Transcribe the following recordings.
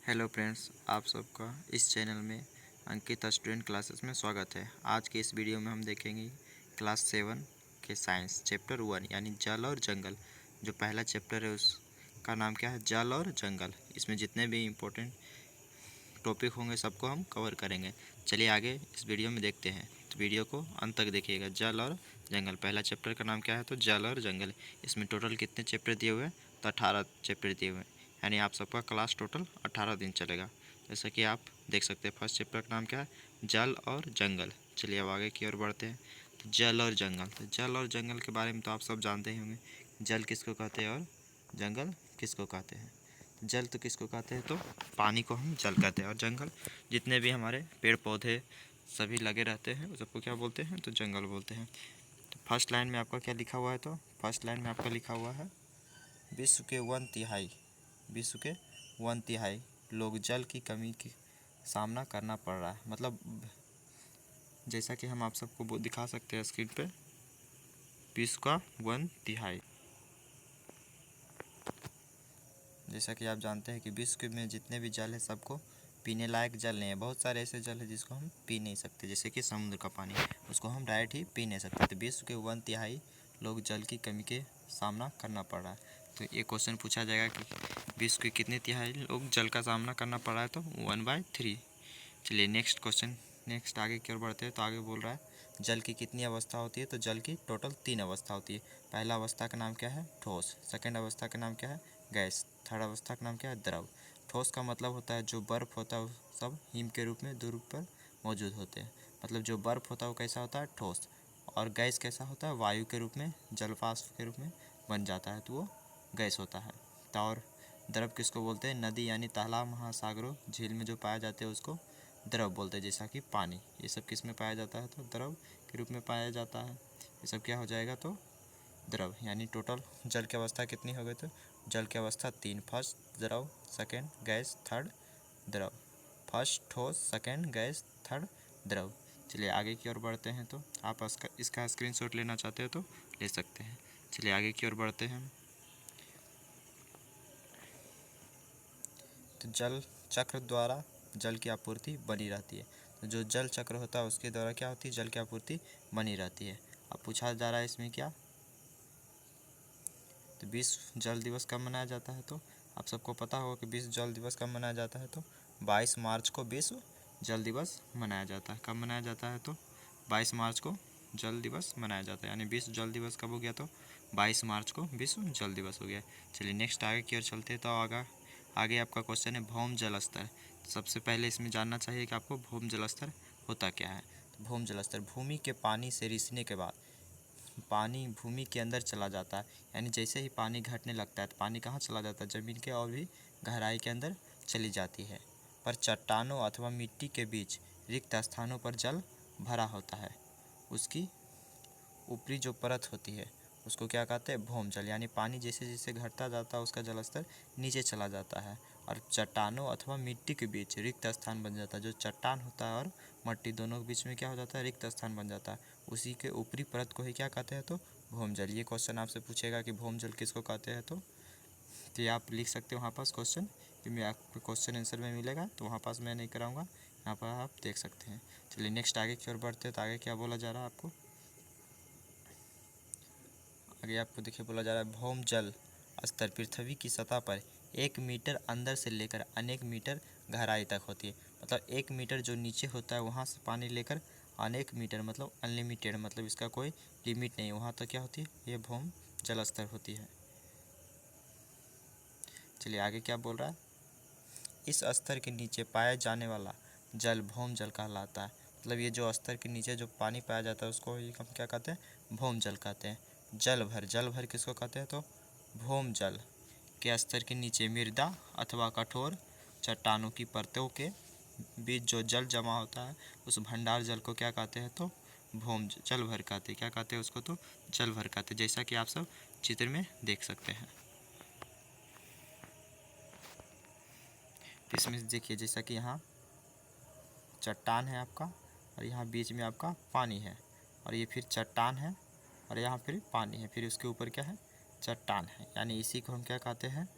Hello friends, आप सबका इस चैनल में अंकित स्टूडेंट क्लासेस में स्वागत है। आज के इस वीडियो में हम देखेंगे क्लास 7 के साइंस चैप्टर 1 यानी जल और जंगल। जो पहला चैप्टर है उसका नाम क्या है? जल और जंगल। इसमें जितने भी इम्पोर्टेंट टॉपिक होंगे सबको हम कवर करेंगे। चलिए आगे इस वीडियो में देखते हैं, तो वीडियो को अंत तक देखिएगा। जल और जंगल, पहला चैप्टर का नाम क्या है? तो जल और जंगल। इसमें टोटल कितने चैप्टर दिए हुए हैं? तो 18 चैप्टर दिए हुए हैं, यानी आप सबका क्लास टोटल 18 दिन चलेगा। जैसा कि आप देख सकते हैं, फर्स्ट चैप्टर का नाम क्या है? जल और जंगल। चलिए अब आगे की ओर बढ़ते हैं। तो जल और जंगल, तो जल और जंगल के बारे में तो आप सब जानते ही होंगे। जल किसको कहते हैं और जंगल किसको कहते हैं? जल तो किसको कहते हैं? तो पानी को हम जल कहते हैं, और जंगल जितने भी हमारे पेड़ पौधे सभी लगे रहते हैं उस सबको क्या बोलते हैं? तो जंगल बोलते हैं। तो फर्स्ट लाइन में आपका क्या लिखा हुआ है? तो फर्स्ट लाइन में आपका लिखा हुआ है विश्व के 1/3 विश्व के 1/3 लोग जल की कमी की सामना करना पड़ रहा है। मतलब जैसा कि हम आप सबको दिखा सकते हैं स्क्रीन पे, विश्व का 1/3। जैसा कि आप जानते हैं कि विश्व में जितने भी जल है सबको पीने लायक जल नहीं है। बहुत सारे ऐसे जल है जिसको हम पी नहीं सकते, जैसे कि समुद्र का पानी, उसको हम डायरेक्ट ही पी नहीं सकते। तो विश्व के 1/3 लोग जल की कमी के सामना करना पड़ रहा है। तो ये क्वेश्चन पूछा जाएगा कि विश्व के कितने तिहाई लोग जल का सामना करना पड़ रहा है? तो 1/3। चलिए नेक्स्ट क्वेश्चन, नेक्स्ट आगे की ओर बढ़ते हैं। तो आगे बोल रहा है जल की कितनी अवस्था होती है? तो जल की टोटल 3 अवस्था होती है। पहला अवस्था का नाम क्या है? ठोस। सेकेंड अवस्था का नाम क्या है? गैस। थर्ड अवस्था का नाम क्या है? द्रव। ठोस का मतलब होता है जो बर्फ़ होता है वो सब हिम के रूप में दूर पर मौजूद होते हैं। मतलब जो बर्फ़ होता है वो कैसा होता है? ठोस। और गैस कैसा होता है? वायु के रूप में, जलवाष्प के रूप में बन जाता है, तो वो गैस होता है। तो और द्रव किसको बोलते हैं? नदी यानी तालाब, महासागरों, झील में जो पाया जाते हैं उसको द्रव बोलते हैं। जैसा कि पानी, ये सब किस में पाया जाता है? तो द्रव के रूप में पाया जाता है। ये सब क्या हो जाएगा? तो द्रव। यानी टोटल जल की अवस्था कितनी हो गई? तो जल की अवस्था 3, फर्स्ट द्रव, सेकेंड गैस, थर्ड द्रव। फर्स्ट ठोस, सेकेंड गैस, थर्ड द्रव। चलिए आगे की ओर बढ़ते हैं। तो आप इसका स्क्रीनशॉट लेना चाहते हो तो ले सकते हैं। चलिए आगे की ओर बढ़ते हैं। तो जल चक्र द्वारा जल की आपूर्ति बनी रहती है। तो जो जल चक्र होता है उसके द्वारा क्या होती है? जल की आपूर्ति बनी रहती है। अब पूछा जा रहा है इसमें क्या? तो विश्व जल दिवस कब मनाया जाता है? तो आप सबको पता होगा कि विश्व जल दिवस कब मनाया जाता है? तो 22 मार्च को विश्व जल दिवस मनाया जाता है। कब मनाया जाता है? तो 22 मार्च को जल दिवस मनाया जाता है। यानी विश्व जल दिवस कब हो गया? तो 22 मार्च को विश्व जल दिवस हो गया। चलिए नेक्स्ट आगे की ओर चलते हैं। तो आगे आपका क्वेश्चन है भौम जल स्तर। सबसे पहले इसमें जानना चाहिए कि आपको भौम जल स्तर होता क्या है। तो भौम जल स्तर भूमि के पानी से रिसने के बाद पानी भूमि के अंदर चला जाता है। यानी जैसे ही पानी घटने लगता है तो पानी कहाँ चला जाता है? ज़मीन के और भी गहराई के अंदर चली जाती है। पर चट्टानों अथवा मिट्टी के बीच रिक्त स्थानों पर जल भरा होता है। उसकी ऊपरी जो परत होती है उसको क्या कहते हैं? भौम जल। यानी पानी जैसे जैसे घटता जाता है उसका जल स्तर नीचे चला जाता है, और चट्टानों अथवा मिट्टी के बीच रिक्त स्थान बन जाता है। जो चट्टान होता है और मट्टी दोनों के बीच में क्या हो जाता है? रिक्त स्थान बन जाता है। उसी के ऊपरी परत को ही क्या कहते हैं? तो भौम जल। ये क्वेश्चन आपसे पूछेगा कि भौम जल किसको कहते हैं? तो ये आप लिख सकते हो वहाँ पास क्वेश्चन, कि मैं आपको क्वेश्चन आंसर में मिलेगा, तो वहाँ पास मैं नहीं कराऊंगा, यहाँ पर आप देख सकते हैं। चलिए नेक्स्ट आगे की ओर बढ़ते हैं। तो आगे क्या बोला जा रहा है आपको? आगे आपको देखिए बोला जा रहा है भौम जल स्तर पृथ्वी की सतह पर 1 मीटर अंदर से लेकर अनेक मीटर गहराई तक होती है। मतलब 1 मीटर जो नीचे होता है वहाँ से पानी लेकर अनेक मीटर, मतलब अनलिमिटेड, मतलब इसका कोई लिमिट नहीं, वहाँ तक क्या होती है? ये भौम जल स्तर होती है। चलिए आगे क्या बोल रहा है? इस स्तर के नीचे पाया जाने वाला जल भौम जल कहलाता है। मतलब ये जो स्तर के नीचे जो पानी पाया जाता है उसको हम क्या कहते हैं? भौम जल कहते हैं। जल भर, जल भर किसको कहते हैं? तो भौम जल के स्तर के नीचे मृदा अथवा कठोर चट्टानों की परतों के बीच जो जल जमा होता है उस भंडार जल को क्या कहते हैं? तो भौम जल भर कहते हैं। क्या कहते हैं उसको? तो जल भर कहते हैं, जैसा कि आप सब चित्र में देख सकते हैं। इसमें देखिए जैसा कि यहाँ चट्टान है आपका, और यहाँ बीच में आपका पानी है, और ये फिर चट्टान है, और यहाँ फिर पानी है, फिर उसके ऊपर क्या है? चट्टान है। यानी इसी को हम क्या कहते हैं?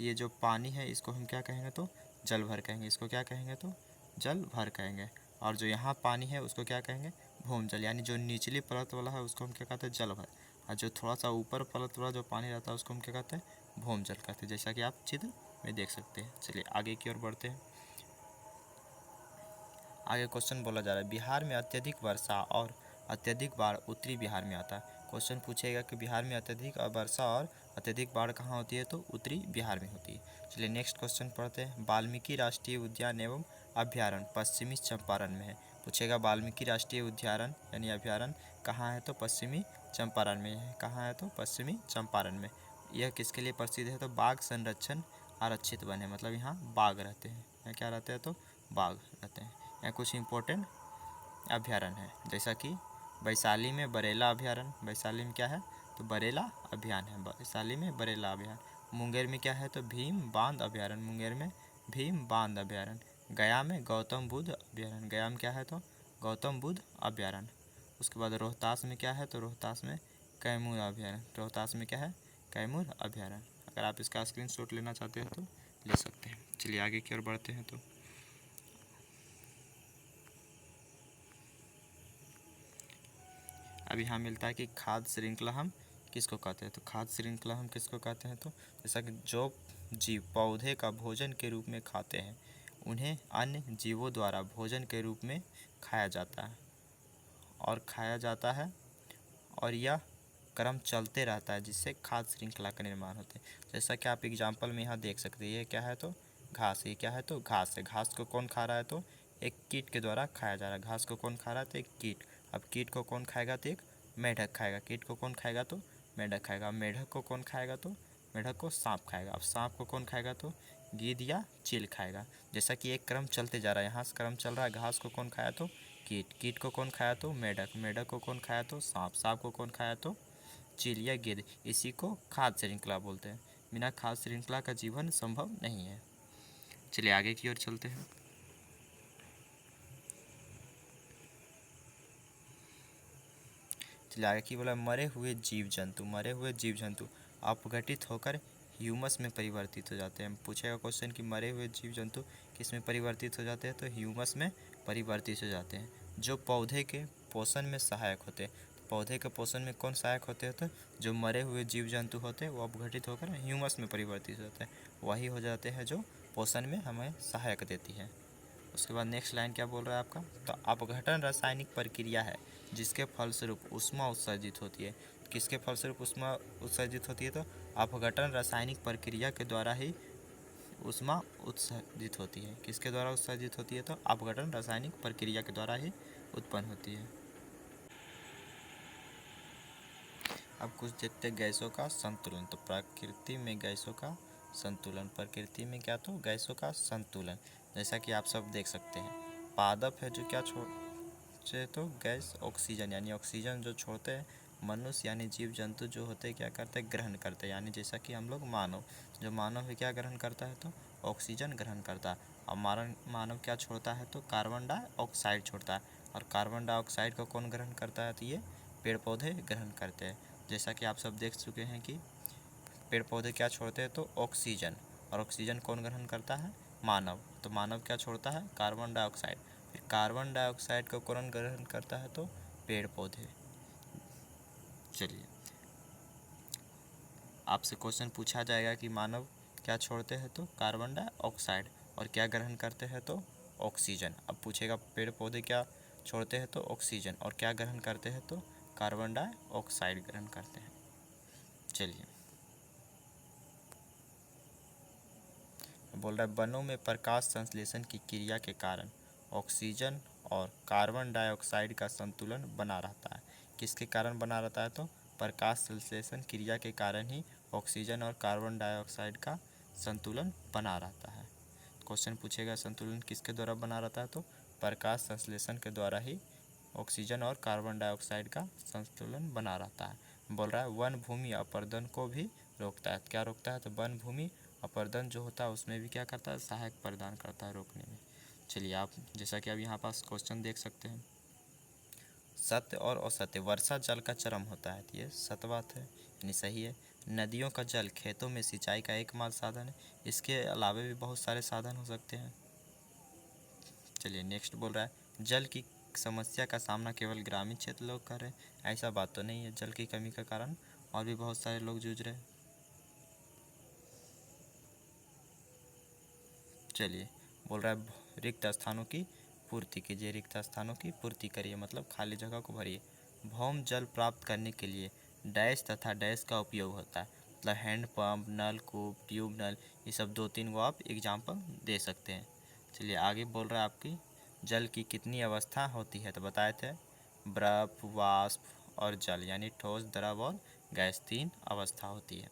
तो ये जो पानी है इसको हम क्या कहेंगे तो जल भर कहेंगे, इसको क्या कहेंगे तो जल भर कहेंगे। और जो यहाँ पानी है उसको क्या कहेंगे भूमजल, यानी जो निचली परत वाला है उसको हम क्या कहते हैं जल भर, और जो थोड़ा सा ऊपर परत वाला जो पानी रहता है उसको हम क्या कहते हैं भूमजल कहते हैं, जैसा कि आप चित्र में देख सकते हैं। चलिए आगे की ओर बढ़ते हैं। आगे क्वेश्चन बोला जा रहा है बिहार में अत्यधिक वर्षा और अत्यधिक बाढ़ उत्तरी बिहार में आता है। क्वेश्चन पूछेगा कि बिहार में अत्यधिक वर्षा और अत्यधिक बाढ़ कहाँ होती है, तो उत्तरी बिहार में होती है। चलिए नेक्स्ट क्वेश्चन पढ़ते हैं। वाल्मीकि राष्ट्रीय उद्यान एवं अभ्यारण्य पश्चिमी चंपारण में है। पूछेगा वाल्मीकि राष्ट्रीय उद्यान यानी अभ्यारण्य कहाँ है, तो पश्चिमी चंपारण में है। कहाँ है, तो पश्चिमी चंपारण में। यह किसके लिए प्रसिद्ध है, तो बाघ संरक्षण आरक्षित वन है, मतलब यहाँ बाघ रहते हैं। यहाँ क्या रहते हैं, तो बाघ रहते हैं। यहाँ कुछ इम्पोर्टेंट अभ्यारण्य है, जैसा कि वैशाली में बरेला अभ्यारण्य, वैशाली में क्या है, तो बरेला अभ्यारण्य है, वैशाली में बरेला अभ्यारण्य। मुंगेर में क्या है, तो भीम बांध अभ्यारण्य, मुंगेर में भीम बांध अभ्यारण्य। गया में गौतम बुद्ध अभ्यारण्य, गया में क्या है, तो गौतम बुद्ध अभ्यारण्य। उसके बाद रोहतास में क्या है, तो रोहतास में कैमूर अभ्यारण्य, रोहतास में क्या है, कैमूर अभ्यारण्य। अगर आप इसका स्क्रीनशॉट लेना चाहते हैं तो ले सकते हैं। चलिए आगे की ओर बढ़ते हैं। तो अब यहाँ मिलता है कि खाद्य श्रृंखला हम किसको कहते हैं, तो खाद्य श्रृंखला हम किसको कहते हैं, तो जैसा कि जो जीव पौधे का भोजन के रूप में खाते हैं उन्हें अन्य जीवों द्वारा भोजन के रूप में खाया जाता है और यह क्रम चलते रहता है, जिससे खाद्य श्रृंखला का निर्माण होता है। जैसा कि आप एग्जाम्पल में यहाँ देख सकते हैं, ये क्या है, तो घास, ये क्या है, तो घास है। घास को कौन खा रहा है, तो एक कीट के द्वारा खाया जा रहा है। घास को कौन खा रहा है, तो एक कीट। अब कीट को कौन खाएगा, तो एक मेढक खाएगा। कीट को कौन खाएगा, तो मेढक खाएगा। मेढक को कौन खाएगा, तो मेढक को सांप खाएगा। अब सांप को कौन खाएगा, तो गिद्ध या चील खाएगा। जैसा कि एक क्रम चलते जा रहा है, यहाँ से क्रम चल रहा है। घास को कौन खाया, तो कीट। कीट को कौन खाया, तो मेढक। मेढक को कौन खाया, तो सांप। सांप को कौन खाया, तो चील या गिद्ध। इसी को खाद्य श्रृंखला बोलते हैं। बिना खाद्य श्रृंखला का जीवन संभव नहीं है। चलिए आगे की ओर चलते हैं। चलिए आगे की बोला मरे हुए जीव जंतु अपघटित होकर ह्यूमस में परिवर्तित हो जाते हैं। पूछेगा क्वेश्चन कि मरे हुए जीव जंतु किस में परिवर्तित हो जाते हैं, तो ह्यूमस में परिवर्तित हो जाते हैं, जो पौधे के पोषण में सहायक होते हैं। पौधे के पोषण में कौन सहायक होते हैं, तो जो मरे हुए जीव जंतु होते हैं वो अपघटित होकर ह्यूमस में परिवर्तित हो जाते हैं, वही हो जाते हैं जो पोषण में हमें सहायक देती है। उसके बाद नेक्स्ट लाइन क्या बोल रहा है आपका, तो अपघटन रासायनिक प्रक्रिया है जिसके फलस्वरूप ऊष्मा उत्सर्जित होती है। किसके फलस्वरूप ऊष्मा उत्सर्जित होती है, तो अपघटन रासायनिक प्रक्रिया के द्वारा ही ऊष्मा उत्सर्जित होती है। किसके द्वारा उत्सर्जित होती है, तो अपघटन रासायनिक प्रक्रिया के द्वारा ही उत्पन्न होती है। अब कुछ देखते हैं गैसों का संतुलन। तो प्रकृति में गैसों का संतुलन, प्रकृति में क्या, तो गैसों का संतुलन। जैसा कि आप सब देख सकते हैं, पादप है जो क्या छोड़ते, तो गैस ऑक्सीजन, यानी ऑक्सीजन जो छोड़ते हैं। मनुष्य यानी जीव जंतु जो होते हैं क्या करते हैं, ग्रहण करते हैं। यानी जैसा कि हम लोग मानव, जो मानव है क्या ग्रहण करता है, तो ऑक्सीजन ग्रहण करता है। और मानव क्या छोड़ता है, तो कार्बन डाइऑक्साइड छोड़ता है। और कार्बन डाइऑक्साइड को कौन ग्रहण करता है, तो ये पेड़ पौधे ग्रहण करते हैं। जैसा कि आप सब देख चुके हैं कि पेड़ पौधे क्या छोड़ते हैं, तो ऑक्सीजन। और ऑक्सीजन कौन ग्रहण करता है, मानव। तो मानव क्या छोड़ता है, कार्बन डाइऑक्साइड। फिर कार्बन डाइऑक्साइड को कौन ग्रहण करता है, तो पेड़ पौधे। चलिए आपसे क्वेश्चन पूछा जाएगा कि मानव क्या छोड़ते हैं, तो कार्बन डाइऑक्साइड, और क्या ग्रहण करते हैं, तो ऑक्सीजन। अब पूछेगा पेड़ पौधे क्या छोड़ते हैं, तो ऑक्सीजन, और क्या ग्रहण करते हैं, तो कार्बन डाइऑक्साइड ग्रहण करते हैं। चलिए बोल रहा है वनों में प्रकाश संश्लेषण की क्रिया के कारण ऑक्सीजन और कार्बन डाइऑक्साइड का संतुलन बना रहता है। किसके कारण बना रहता है, तो प्रकाश संश्लेषण क्रिया के कारण ही ऑक्सीजन और कार्बन डाइऑक्साइड का संतुलन बना रहता है। क्वेश्चन पूछेगा संतुलन किसके द्वारा बना रहता है, तो प्रकाश संश्लेषण के द्वारा ही ऑक्सीजन और कार्बन डाइऑक्साइड का संतुलन बना रहता है। बोल रहा है वन भूमि अपरदन को भी रोकता है। क्या रोकता है, तो वन भूमि अपरदन जो होता है उसमें भी क्या करता है, सहायक प्रदान करता है रोकने में। चलिए आप जैसा कि अब यहाँ पास क्वेश्चन देख सकते हैं, सत्य और असत्य, वर्षा जल का चरम होता है, तो ये सत्य बात है यानी सही है। नदियों का जल खेतों में सिंचाई का एकमात्र साधन है। इसके अलावा भी बहुत सारे साधन हो सकते हैं। चलिए नेक्स्ट बोल रहा है जल की समस्या का सामना केवल ग्रामीण क्षेत्र लोग कर रहे हैं। ऐसा बात तो नहीं है, जल की कमी का कारण और भी बहुत सारे लोग जूझ रहे हैं। चलिए बोल रहा है रिक्त स्थानों की पूर्ति कीजिए, रिक्त स्थानों की पूर्ति करिए, मतलब खाली जगह को भरिए। भौम जल प्राप्त करने के लिए डैश तथा डैश का उपयोग होता है, मतलब हैंड पंप, नलकूप, ट्यूब नल, ये सब 2-3 को आप एग्जाम्पल दे सकते हैं। चलिए आगे बोल रहा है आपकी जल की कितनी अवस्था होती है, तो बताए थे बर्फ, वाष्प और जल, यानी ठोस, द्रव और गैस, 3 अवस्था होती है।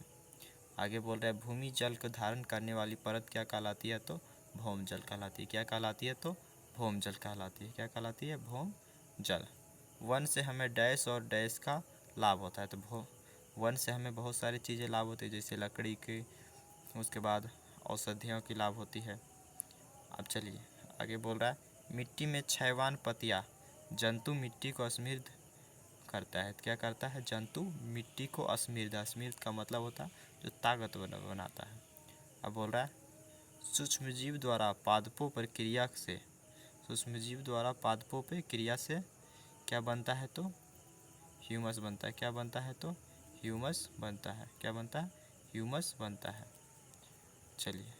आगे बोल रहे हैं भूमि जल को धारण करने वाली परत क्या कहलाती है, तो भौम जल कहलाती है। क्या कहलाती है, तो भौम जल कहलाती है। क्या कहलाती है, भौम जल। वन से हमें डैश और डैश का लाभ होता है, तो वन से हमें बहुत सारी चीज़ें लाभ होती है, जैसे लकड़ी की, उसके बाद औषधियों की लाभ होती है। अब चलिए आगे बोल रहा है मिट्टी में क्षयवान पतिया जंतु मिट्टी को समृद्ध करता है। क्या करता है, जंतु मिट्टी को असमृद्ध, असमृद्ध का मतलब होता है जो ताकतवर बनाता है। अब बोल रहा है सूक्ष्मजीव द्वारा पादपों पर क्रिया से, सूक्ष्मजीव द्वारा पादपों पर क्रिया से क्या बनता है, तो ह्यूमस बनता है। क्या बनता है, तो ह्यूमस बनता है। क्या बनता है, ह्यूमस बनता है। चलिए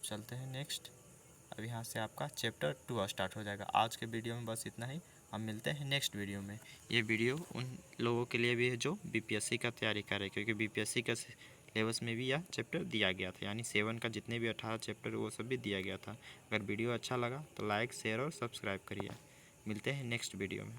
चलते हैं नेक्स्ट। अब यहाँ से आपका चैप्टर 2 स्टार्ट हो जाएगा। आज के वीडियो में बस इतना ही, हम मिलते हैं नेक्स्ट वीडियो में। ये वीडियो उन लोगों के लिए भी है जो बीपीएससी का तैयारी कर रहे हैं, क्योंकि बीपीएससी का सिलेबस में भी यह चैप्टर दिया गया था, यानी 7 का जितने भी 18 चैप्टर वो सब भी दिया गया था। अगर वीडियो अच्छा लगा तो लाइक, शेयर और सब्सक्राइब करिए। मिलते हैं नेक्स्ट वीडियो में।